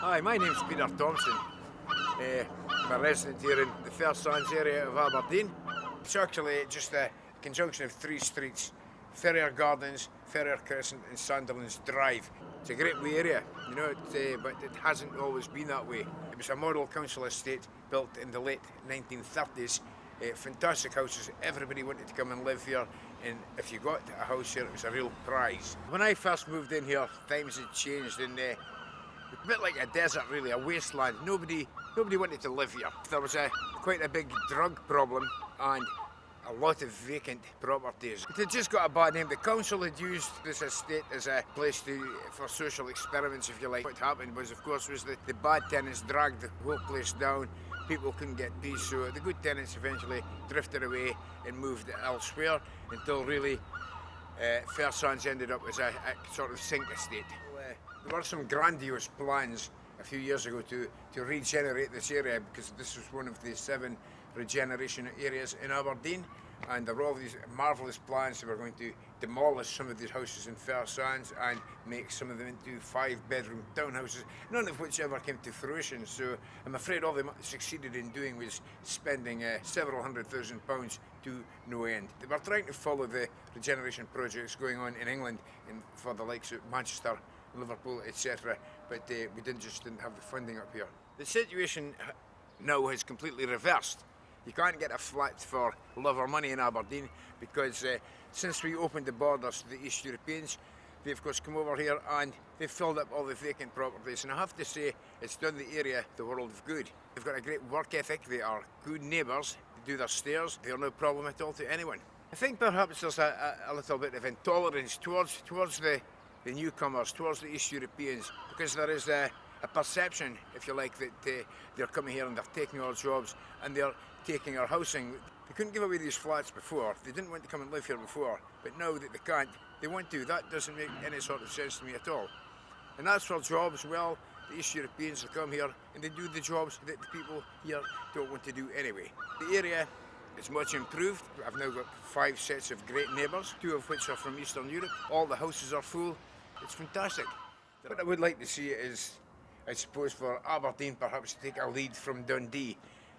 Hi, my name's Peter Thomson. I'm a resident here in the Fersands area of Aberdeen. It's actually just a conjunction of three streets: Ferrier Gardens, Ferrier Crescent and Sanderlands Drive. It's a great wee area, you know, but it hasn't always been that way. It was a model council estate built in the late 1930s. Fantastic houses, everybody wanted to come and live here, and if you got a house here it was a real prize. When I first moved in here, times had changed, and a bit like a desert really, a wasteland. Nobody wanted to live here. There was quite a big drug problem and a lot of vacant properties. It had just got a bad name. The council had used this estate as a place for social experiments, if you like. What happened was, of course, the bad tenants dragged the whole place down. People couldn't get peace, so the good tenants eventually drifted away and moved elsewhere until really Fersands ended up as a sort of sink estate. There were some grandiose plans a few years ago to regenerate this area, because this was one of the 7 regeneration areas in Aberdeen, and there were all these marvellous plans. They were going to demolish some of these houses in Fersands and make some of them into 5-bedroom townhouses, none of which ever came to fruition. So I'm afraid all they succeeded in doing was spending several £100,000 to no end. They were trying to follow the regeneration projects going on in England for the likes of Manchester, Liverpool, etc., but we didn't have the funding up here. The situation now has completely reversed. You can't get a flat for love or money in Aberdeen, because since we opened the borders to the East Europeans, they of course come over here and they've filled up all the vacant properties, and I have to say it's done the area the world of good. They've got a great work ethic, they are good neighbours, they do their stairs, they're no problem at all to anyone. I think perhaps there's a little bit of intolerance towards the newcomers, towards the East Europeans, because there is a perception, if you like, that they're coming here and they're taking our jobs and they're taking our housing. They couldn't give away these flats before, they didn't want to come and live here before, but now that they can't, they want to. That doesn't make any sort of sense to me at all. And as for jobs, well, the East Europeans will come here and they do the jobs that the people here don't want to do anyway. The area is much improved. I've now got 5 sets of great neighbours, 2 of which are from Eastern Europe. All the houses are full. It's fantastic. What I would like to see is, I suppose, for Aberdeen perhaps to take a lead from Dundee,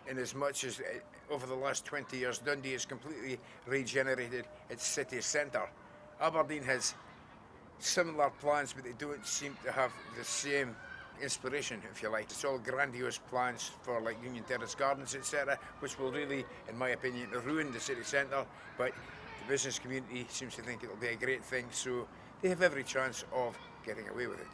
in as much as over the last 20 years Dundee has completely regenerated its city centre. Aberdeen has similar plans, but they don't seem to have the same inspiration, if you like. It's all grandiose plans for like Union Terrace Gardens, etc., which will really, in my opinion, ruin the city centre, but the business community seems to think it'll be a great thing, so they have every chance of getting away with it.